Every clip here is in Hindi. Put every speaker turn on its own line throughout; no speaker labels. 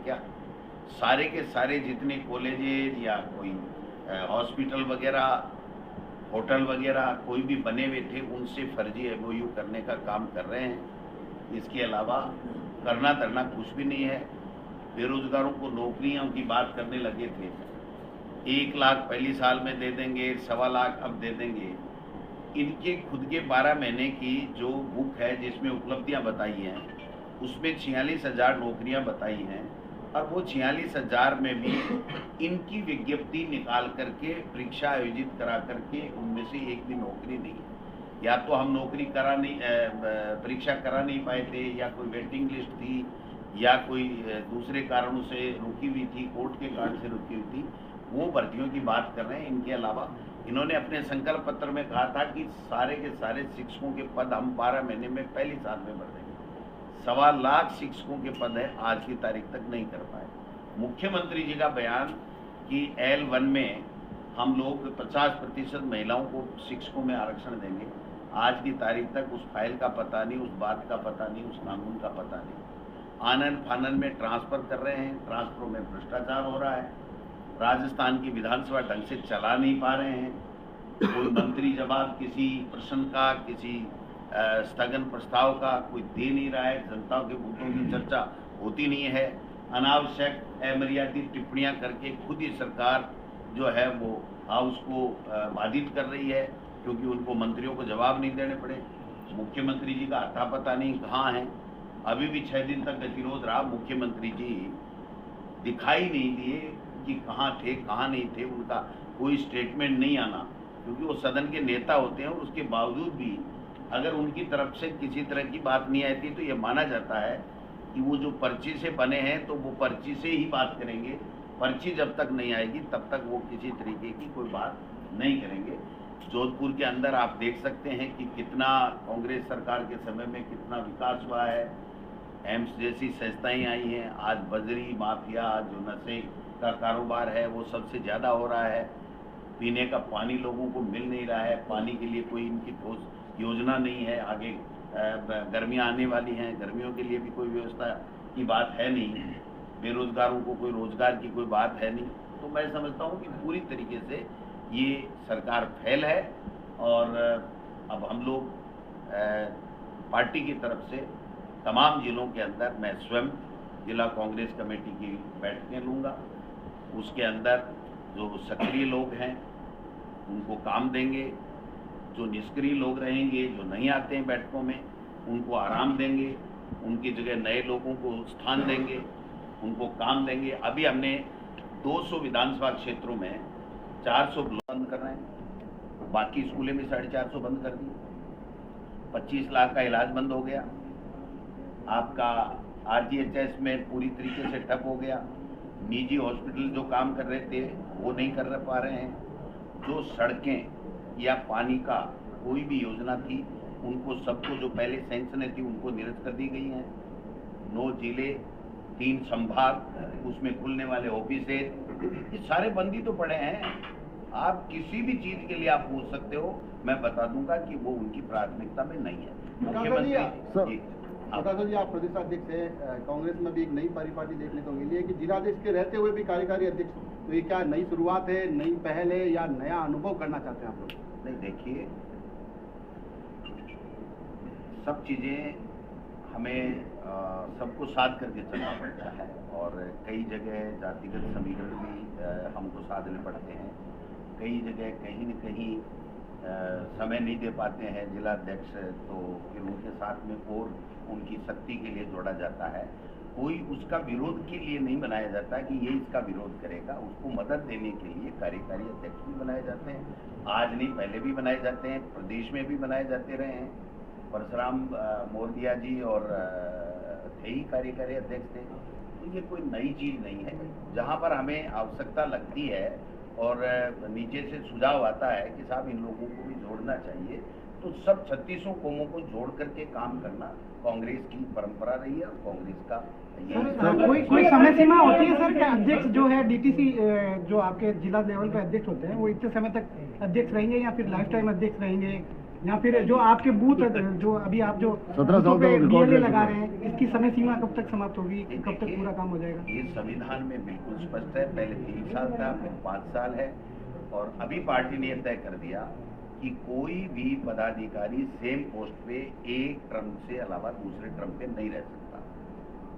क्या? सारे के सारे जितने कॉलेजेज या कोई हॉस्पिटल वगैरह, होटल वगैरह कोई भी बने हुए थे, उनसे फर्जी MOU करने का काम कर रहे हैं। इसके अलावा करना धरना कुछ भी नहीं है। बेरोजगारों को नौकरियों की बात करने लगे थे, 1 लाख पहली साल में दे देंगे, 1.25 लाख अब दे देंगे। इनके खुद के 12 महीने की जो बुक है जिसमें उपलब्धियां बताई हैं, उसमें 46,000 नौकरियां बताई हैं, और वो 46,000 में भी इनकी विज्ञप्ति निकाल करके परीक्षा आयोजित करा करके उनमें से एक भी नौकरी नहीं है। या तो हम नौकरी परीक्षा करा नहीं पाए थे, या कोई वेटिंग लिस्ट थी, या कोई दूसरे कारणों से रुकी हुई थी, कोर्ट के कारण से रुकी हुई थी, वो भर्तियों की बात कर रहे हैं। इनके अलावा इन्होंने अपने संकल्प पत्र में कहा था कि सारे के सारे शिक्षकों के पद हम 12 महीने में पहली साल में भर देंगे। 1.25 लाख शिक्षकों के पद है, आज की तारीख तक नहीं कर पाए। मुख्यमंत्री जी का बयान कि L1 में हम लोग 50% महिलाओं को शिक्षकों में आरक्षण देंगे, आज की तारीख तक उस फाइल का पता नहीं, उस बात का पता नहीं, उस कानून का पता नहीं। आनन फानन में ट्रांसफर कर रहे हैं, ट्रांसफर में भ्रष्टाचार हो रहा है। राजस्थान की विधानसभा ढंग से चला नहीं पा रहे हैं। कोई मंत्री जवाब किसी प्रश्न का, किसी स्थगन प्रस्ताव का कोई दे नहीं रहा है। जनता के मुद्दों की चर्चा होती नहीं है। अनावश्यक अमर्यादित टिप्पणियां करके खुद ही सरकार जो है वो हाउस को बाधित कर रही है, क्योंकि उनको मंत्रियों को जवाब नहीं देने पड़े। मुख्यमंत्री जी का अता पता नहीं कहाँ है। अभी भी 6 दिन तक गतिरोध रहा। मुख्यमंत्री जी दिखाई नहीं दिए कि कहाँ थे, कहाँ नहीं थे। उनका कोई स्टेटमेंट नहीं आना, क्योंकि वो सदन के नेता होते हैं, और उसके बावजूद भी अगर उनकी तरफ से किसी तरह की बात नहीं आती तो ये माना जाता है कि वो जो पर्ची से बने हैं तो वो पर्ची से ही बात करेंगे। पर्ची जब तक नहीं आएगी तब तक वो किसी तरीके की कोई बात नहीं करेंगे। जोधपुर के अंदर आप देख सकते हैं कि कितना कांग्रेस सरकार के समय में कितना विकास हुआ है। एम्स जैसी संस्थाएं आई हैं। आज बजरी माफिया, जो नशे का कारोबार है, वो सबसे ज़्यादा हो रहा है। पीने का पानी लोगों को मिल नहीं रहा है। पानी के लिए कोई इनकी ठोस योजना नहीं है। आगे गर्मियाँ आने वाली हैं, गर्मियों के लिए भी कोई व्यवस्था की बात है नहीं। बेरोजगारों को कोई रोजगार की कोई बात है नहीं। तो मैं समझता हूँ कि पूरी तरीके से ये सरकार फेल है। और अब हम लोग पार्टी की तरफ से तमाम जिलों के अंदर मैं स्वयं जिला कांग्रेस कमेटी की बैठकें लूँगा। उसके अंदर जो सक्रिय लोग हैं उनको काम देंगे, जो निष्क्रिय लोग रहेंगे, जो नहीं आते हैं बैठकों में, उनको आराम देंगे, उनकी जगह नए लोगों को स्थान देंगे, उनको काम देंगे। अभी हमने 200 विधानसभा क्षेत्रों में 400 बंद कर रहे हैं, बाकी स्कूलें भी 450 बंद कर दी। 25 लाख का इलाज बंद हो गया। आपका RGHS में पूरी तरीके से ठप हो गया। निजी हॉस्पिटल जो काम कर रहे थे वो नहीं कर पा रहे हैं। जो सड़कें या पानी का कोई भी योजना थी, उनको सबको जो पहले सैंक्शनें थी उनको निरस्त कर दी गई हैं। 9 जिले, 3 संभाग, उसमें खुलने वाले ऑफिस, ये सारे बंदी तो पड़े हैं। आप किसी भी चीज के लिए आप पूछ सकते हो, मैं बता दूंगा कि वो उनकी प्राथमिकता में नहीं है। मुख्यमंत्री
जी, आप प्रदेशाध्यक्ष है, कांग्रेस में भी एक नई परिपाटी देखने को मिली है कि जिलाध्यक्ष के रहते हुए भी कार्यकारी अध्यक्ष, तो ये क्या नई शुरुआत है, नई पहल है, या नया अनुभव करना चाहते हैं आप लोग?
नहीं, देखिए, सब चीजें हमें सबको साथ करके चलना पड़ता है, और कई जगह जातिगत समीकरण भी हमको साधने पड़ते हैं। कई जगह कहीं न कहीं समय नहीं दे पाते हैं जिलाध्यक्ष, तो फिर उनके साथ में और उनकी शक्ति के लिए जोड़ा जाता है। कोई उसका विरोध के लिए नहीं बनाया जाता कि ये इसका विरोध करेगा। उसको मदद देने के लिए कार्यकारी अध्यक्ष भी बनाए जाते हैं। आज नहीं, पहले भी बनाए जाते हैं, प्रदेश में भी बनाए जाते रहे हैं। परशुराम मोरदिया जी और थे ही कार्यकारी अध्यक्ष थे। तो ये कोई नई चीज़ नहीं है। जहाँ पर हमें आवश्यकता लगती है और नीचे से सुझाव आता है कि साहब इन लोगों को भी जोड़ना चाहिए, तो सब 36 कौमों को जोड़ करके काम करना कांग्रेस की परंपरा रही है। और कांग्रेस का
कोई समय सीमा होती है सर? क्या अध्यक्ष जो है DTC जो आपके जिला लेवल पे अध्यक्ष होते हैं वो इतने समय तक अध्यक्ष रहेंगे, या फिर लाइफ टाइम अध्यक्ष रहेंगे? या फिर जो आपके बूथ जो अभी आप जो
1700
पे
रिकॉर्ड
BLA लगा रहे हैं, इसकी समय सीमा कब तक समाप्त होगी, कब तक पूरा काम हो जाएगा?
ये संविधान में बिल्कुल स्पष्ट है। पहले 3 साल था, फिर 5 साल है, और अभी पार्टी ने तय कर दिया कि कोई भी पदाधिकारी सेम पोस्ट पे एक टर्म से अलावा दूसरे टर्म पे नहीं रह सकता।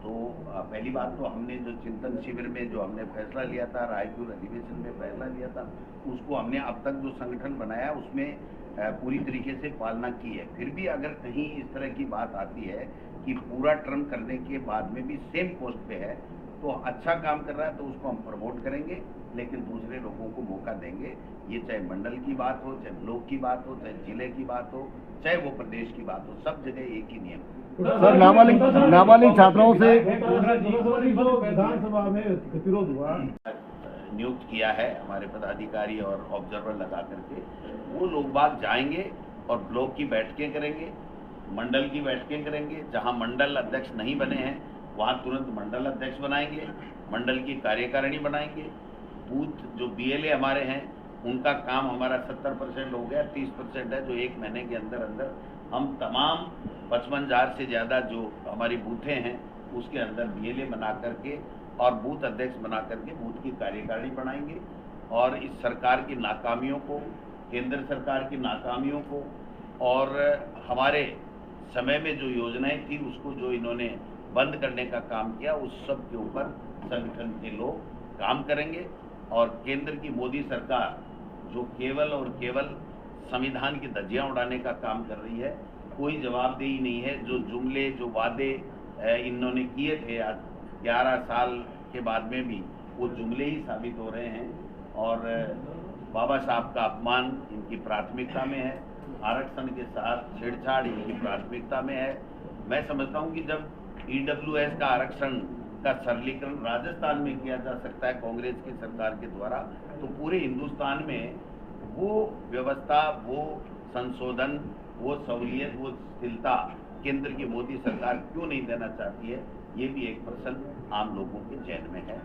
तो पहली बात तो हमने जो चिंतन शिविर में जो हमने फैसला लिया था, रायपुर अधिवेशन में फैसला लिया था, उसको हमने अब तक जो संगठन बनाया उसमें पूरी तरीके से पालना की है। फिर भी अगर कहीं इस तरह की बात आती है कि पूरा टर्म करने के बाद में भी सेम पोस्ट पे है, तो अच्छा काम कर रहा है तो उसको हम प्रमोट करेंगे, लेकिन दूसरे लोगों को मौका देंगे। ये चाहे मंडल की बात हो, चाहे ब्लॉक की बात हो, चाहे जिले की बात हो, चाहे वो प्रदेश की बात हो, सब जगह एक ही नियम।
सर, नाबालिग छात्राओं से
विधानसभा में गतिरोध हुआ,
नियुक्त किया है हमारे पदाधिकारी और ऑब्जर्वर लगा करके। वो लोग बाग जाएंगे और ब्लॉक की बैठकें करेंगे, मंडल की बैठकें करेंगे। जहां मंडल अध्यक्ष नहीं बने हैं वहां तुरंत मंडल अध्यक्ष बनाएंगे, मंडल की कार्यकारिणी बनाएंगे। बूथ जो BLA हमारे हैं उनका काम हमारा 70% हो गया, 30% है जो 1 महीने के अंदर अंदर हम तमाम 55,000 से ज़्यादा जो हमारी बूथें हैं उसके अंदर BLA बना करके और बूथ अध्यक्ष बना करके बूथ की कार्यकारिणी बनाएंगे। और इस सरकार की नाकामियों को, केंद्र सरकार की नाकामियों को और हमारे समय में जो योजनाएं थी उसको जो इन्होंने बंद करने का काम किया, उस सब के ऊपर संगठन के लोग काम करेंगे। और केंद्र की मोदी सरकार जो केवल और केवल संविधान की धज्जियां उड़ाने का काम कर रही है, कोई जवाबदेही नहीं है। जो जुमले, जो वादे इन्होंने किए थे आज 11 साल के बाद में भी वो जुमले ही साबित हो रहे हैं। और बाबा साहब का अपमान इनकी प्राथमिकता में है, आरक्षण के साथ छेड़छाड़ इनकी प्राथमिकता में है। मैं समझता हूं कि जब EWS का आरक्षण का सरलीकरण राजस्थान में किया जा सकता है कांग्रेस की सरकार के द्वारा, तो पूरे हिंदुस्तान में वो व्यवस्था, वो संशोधन, वो सहूलियत, वो स्थिरता केंद्र की मोदी सरकार क्यों नहीं देना चाहती है, ये भी एक प्रश्न आम लोगों के चयन में है।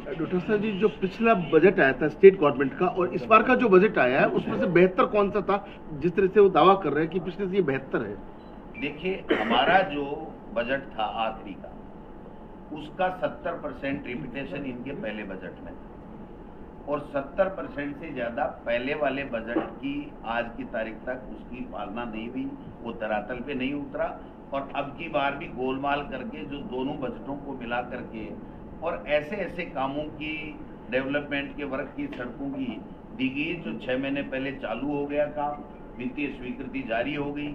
डॉक्टर साहब जी, जो पिछला बजट आया था स्टेट गवर्नमेंट का और इस बार का जो बजट आया है उसमें से बेहतर कौन सा था, जिस तरह से वो दावा कर रहे हैं कि पिछले से ये बेहतर है? देखिए,
हमारा जो बजट था आखिरी का, उसका 70% रिपीटेशन इनके पहले बजट में था और 70% से ज्यादा पहले वाले बजट की आज की तारीख तक उसकी पालना नहीं हुई, वो धरातल पे नहीं उतरा। और अब की बार भी गोलमाल करके जो दोनों बजटों को मिला करके और ऐसे ऐसे कामों की डेवलपमेंट के वर्क की, सड़कों की दी गई जो 6 महीने पहले चालू हो गया काम, वित्तीय स्वीकृति जारी हो गई।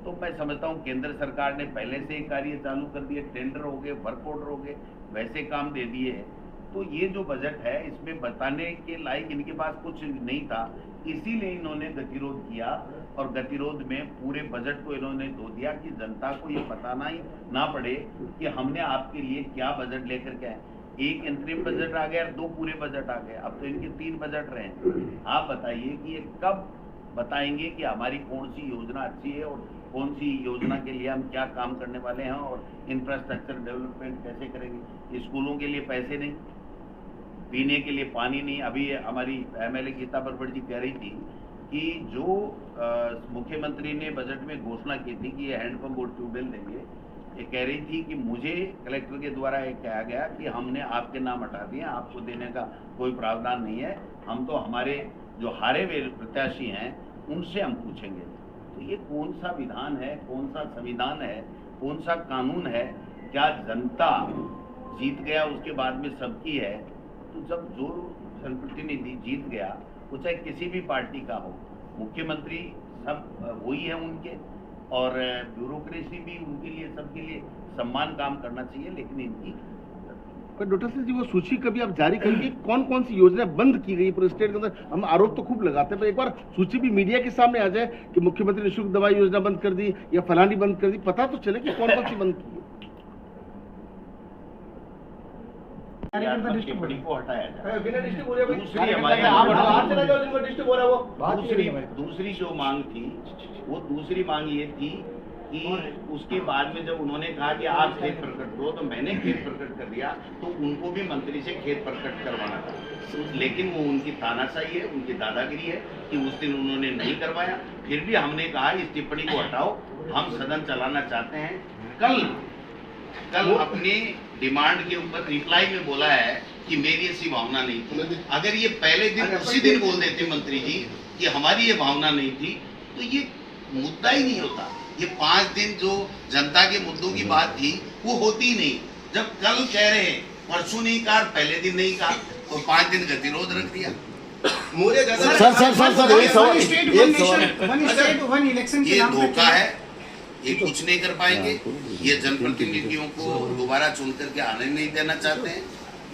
तो मैं समझता हूँ केंद्र सरकार ने पहले से ही कार्य चालू कर दिए, टेंडर हो गए, वर्क ऑर्डर हो गए, वैसे काम दे दिए हैं। तो ये जो बजट है इसमें बताने के लायक इनके पास कुछ नहीं था, इसीलिए इन्होंने गतिरोध किया। और गतिरोध में पूरे बजट को इन्होंने धो दिया कि जनता को ये बताना ही ना पड़े कि हमने आपके लिए क्या बजट लेकर के आए। एक अंतरिम बजट आ गया, 2 पूरे बजट आ गए, अब तो इनके 3 बजट रहे। आप बताइए कि ये कब बताएंगे कि हमारी कौन सी योजना अच्छी है और कौन सी योजना के लिए हम क्या काम करने वाले हैं और इंफ्रास्ट्रक्चर डेवलपमेंट कैसे करेंगे। स्कूलों के लिए पैसे नहीं, पीने के लिए पानी नहीं। अभी हमारी MLA गीता बरबड़ जी कह रही थी कि जो मुख्यमंत्री ने बजट में घोषणा की थी कि ये हैंडपंप और ट्यूबवेल देंगे, ये कह रही थी कि मुझे कलेक्टर के द्वारा ये कहा गया कि हमने आपके नाम हटा दिए, आपको देने का कोई प्रावधान नहीं है, हम तो हमारे जो हारे हुए प्रत्याशी हैं उनसे हम पूछेंगे। तो ये कौन सा विधान है, कौन सा संविधान है, कौन सा कानून है? क्या जनता जीत गया उसके बाद में सबकी है? तो जब जो जनप्रतिनिधि जीत गया, वो चाहे किसी भी पार्टी का हो, मुख्यमंत्री सब वही है उनके, और ब्यूरोक्रेसी भी उनके लिए, सबके लिए सम्मान काम करना चाहिए। लेकिन इनकी
डॉक्टर साहब जी, वो सूची कभी आप जारी करेंगे कौन कौन सी योजना बंद की गई पूरे स्टेट के अंदर? हम आरोप तो खूब लगाते हैं, पर एक बार सूची भी मीडिया के सामने आ जाए कि मुख्यमंत्री निःशुल्क दवाई योजना बंद कर दी या फलानी बंद कर दी, पता तो चले कि कौन कौन सी बंद की।
टिप्पणी को हटाया जाए। दूसरी जो मांग थी, वो दूसरी मांग ये थी कि उसके बाद में जब उन्होंने कहा कि आप खेत प्रकट करो, तो मैंने खेत प्रकट कर दिया, तो उनको भी मंत्री से खेत प्रकट करवाना था। लेकिन वो उनकी तानाशाही है, उनकी दादागिरी है कि उस दिन उन्होंने नहीं करवाया। फिर भी हमने कहा इस टिप्पणी को हटाओ, हम सदन चलाना चाहते हैं। कल अपनी डिमांड के ऊपर रिप्लाई में बोला है कि मेरी ऐसी भावना नहीं थी। अगर ये पहले दिन उसी दिन बोल देते मंत्री जी कि हमारी ये भावना नहीं थी, तो ये मुद्दा ही नहीं होता। ये 5 दिन जो जनता के मुद्दों की बात थी वो होती ही नहीं। जब कल कह रहे हैं, परसों नहीं कहा, पहले दिन नहीं कहा, तो 5 दिन गतिरोध रख दिया। ये धोखा है, ये कुछ नहीं कर पाएंगे। ये जनप्रतिनिधियों को दोबारा चुन करके आने नहीं देना चाहते हैं।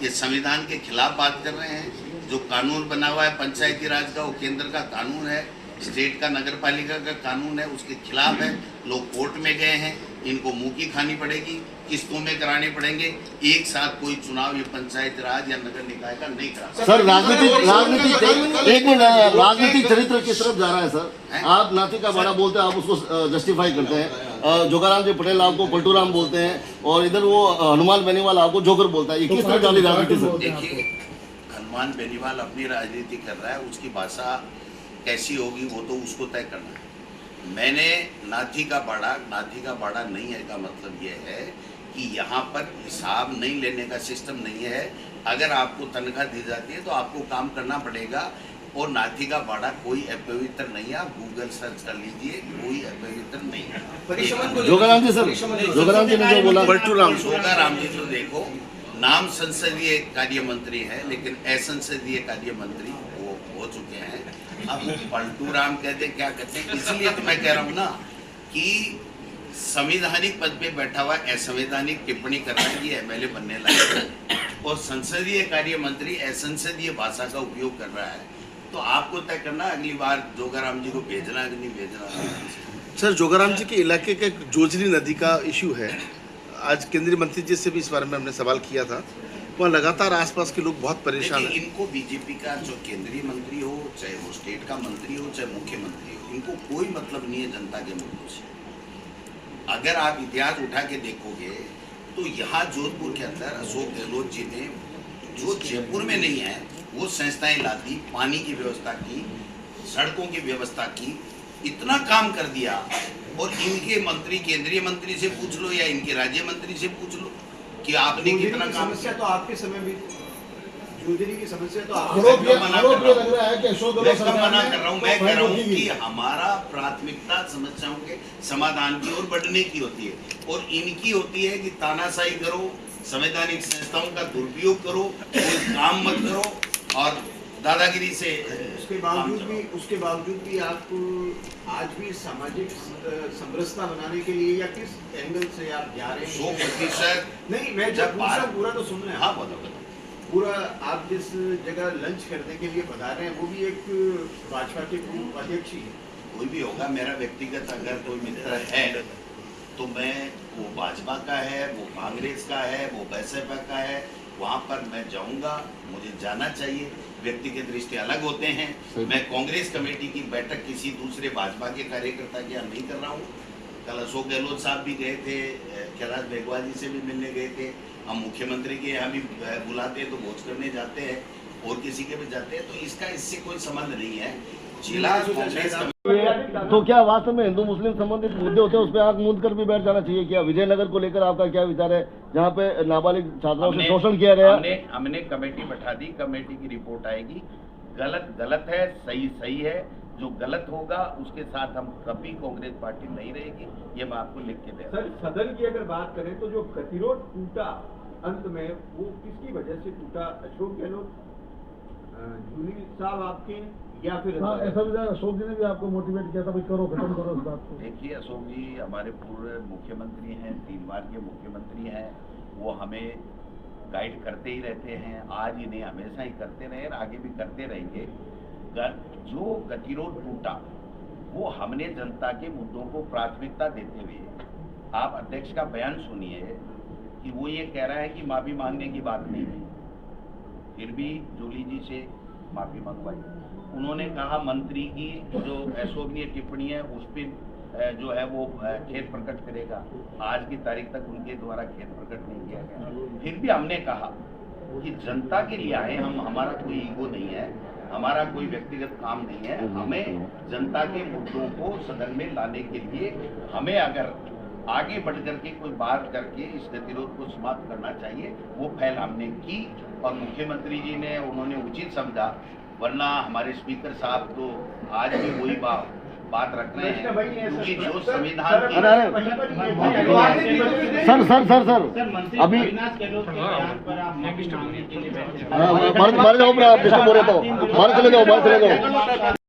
ये संविधान के खिलाफ बात कर रहे हैं। जो कानून बना हुआ है पंचायती राज का, वो केंद्र का कानून है, स्टेट का नगर पालिका का कानून है, उसके खिलाफ है। लोग कोर्ट में गए हैं, इनको मुंह की खानी पड़ेगी, किस्तों में कराने पड़ेंगे। एक साथ कोई चुनाव ये पंचायत राज या नगर निकाय का नहीं करा।
सर राजनीतिक चरित्र किस तरफ जा रहा है सर? आप नाथी का बड़ा बोलते हैं, आप उसको जस्टिफाई करते हैं। जोगाराम जी पटेल आपको पलटूराम बोलते हैं, और इधर वो हनुमान बेनीवाल आपको जोकर बोलता है। ये किस तरह की राजनीति सर?
देखिए, हनुमान बेनीवाल अपनी राजनीति कर रहा है, उसकी भाषा कैसी होगी वो तो उसको तय करना है। मैंने नाथी का बाड़ा नहीं है का मतलब ये है कि यहाँ पर हिसाब नहीं लेने का सिस्टम नहीं है। अगर आपको तनख्वाह दी जाती है तो आपको काम करना पड़ेगा, और नाथी का बाड़ा कोई अपवित्र नहीं है। आप गूगल सर्च कर लीजिए, कोई अपवित्र नहीं है।
जोगाराम जी सर, जोगाराम जी ने जो बोला,
जोगाराम जी तो देखो, नाम संसदीय कार्य मंत्री है, लेकिन असंसदीय कार्य मंत्री वो हो चुके हैं। अब वो पलटूराम कहते क्या कहते हैं, इसलिए तो मैं कह रहा हूँ ना कि संवैधानिक पद पे बैठा हुआ असंवैधानिक टिप्पणी कर रहा है कि एमएलए बनने लगे, और संसदीय कार्य मंत्री असंसदीय भाषा का उपयोग कर रहा है। तो आपको तय करना अगली बार जोगाराम जी को भेजना कि नहीं भेजना।
सर, जोगाराम जी के इलाके का जोजरी नदी का इशू है। आज केंद्रीय मंत्री जी से भी इस बारे में हमने सवाल किया था। वहाँ लगातार आसपास के लोग बहुत परेशान हैं।
इनको बीजेपी का जो केंद्रीय मंत्री हो, चाहे वो स्टेट का मंत्री हो, चाहे मुख्यमंत्री हो, इनको कोई मतलब नहीं है जनता के मुद्दों से। अगर आप इतिहास उठा के देखोगे तो यहाँ जोधपुर के अंदर अशोक गहलोत जी ने, जो जयपुर में नहीं है, वो संस्थाएं ला दी, पानी की व्यवस्था की, सड़कों की व्यवस्था की, इतना काम कर दिया। और इनके मंत्री, केंद्रीय मंत्री से पूछ लो या इनके राज्य मंत्री से पूछ लो कि आपने कितना काम किया।
तो आपके समय में जोजरी की समस्या तो
मना कर रहा हूँ। मैं कह रहा हूँ कि हमारा प्राथमिकता समस्याओं के समाधान की ओर बढ़ने की होती है, और इनकी होती है कि तानाशाही करो, संवैधानिक संस्थाओं का दुरुपयोग करो, कोई काम मत करो और दादागिरी से।
उसके बावजूद भी आप आज भी सामाजिक समरसता बनाने के लिए या किस एंगल से आप जा रहे हैं?
100%
नहीं, मैं जब पूरा तो सुन रहे हैं।
हाँ, बताओ।
पूरा आप जिस जगह लंच करने के लिए बता रहे हैं वो भी एक भाजपा के पूर्व अध्यक्ष ही है।
कोई भी होगा, मेरा व्यक्तिगत अगर कोई मित्र है तो मैं, वो भाजपा का है, वो कांग्रेस का है, वो बसपा का है, वहाँ पर मैं जाऊँगा, मुझे जाना चाहिए। व्यक्ति के दृष्टि अलग होते हैं। मैं कांग्रेस कमेटी की बैठक किसी दूसरे भाजपा के कार्यकर्ता के यहाँ नहीं कर रहा हूँ। कल अशोक गहलोत साहब भी गए थे, कैलाश मेघवाल जी से भी मिलने गए थे। हम मुख्यमंत्री के यहाँ भी बुलाते हैं तो भोज करने जाते हैं, और किसी के भी जाते हैं, तो इसका इससे कोई संबंध नहीं है। जिला कांग्रेस
तो क्या वास्तव में हिंदू मुस्लिम संबंधित मुद्दे होते हैं, उस पर आंख मूंद कर भी बैठ जाना चाहिए? क्या विजयनगर को लेकर आपका क्या विचार है, जहाँ पे नाबालिग छात्राओं से शोषण किया गया?
हमने कमेटी बैठा दी, कमेटी की रिपोर्ट आएगी। गलत है, सही है। जो गलत होगा उसके साथ हम कभी कांग्रेस पार्टी नहीं रहेगी, ये मैं आपको लिख के दे रहा हूं।
सर, सदन की अगर बात करें तो जो गतिरोध टूटा अंत में, वो किसकी वजह से टूटा? अशोक गहलोत, जूली साहब आपके, या फिर
अशोक जी ने भी आपको मोटिवेट किया था, भाई करो, खत्म करो इस बात को?
देखिए, अशोक जी हमारे पूर्व मुख्यमंत्री हैं, 3 बार के मुख्यमंत्री हैं। वो हमें गाइड करते ही रहते हैं, आज ही नहीं हमेशा ही करते रहे और आगे भी करते रहेंगे। जो गतिरोध टूटा वो हमने जनता के मुद्दों को प्राथमिकता देते हुए, आप अध्यक्ष का बयान सुनिए कि वो ये कह रहा है कि माफी मांगने की बात नहीं है, फिर भी जूली जी से माफी मंगवाई। उन्होंने कहा मंत्री की जो अशोभनीय टिप्पणी है उस पर जो है वो खेद प्रकट करेगा। आज की तारीख तक उनके द्वारा खेद प्रकट नहीं किया गया। फिर भी हमने कहा कि जनता के लिए आए हम, हमारा कोई ईगो नहीं है, हमारा कोई व्यक्तिगत काम नहीं है। हमें जनता के मुद्दों को सदन में लाने के लिए हमें अगर आगे बढ़ करके कोई बात करके इस गतिरोध को समाप्त करना चाहिए, वो पहल हमने की और मुख्यमंत्री जी ने उन्होंने उचित समझा, वरना हमारे स्पीकर साहब तो आज भी वही बात रख रहे हैं क्योंकि जो संविधान की
सर अभी मार जाओ, आप डिस्टर्ब हो रहे तो बाहर चले जाओ, बाहर चले जाओ।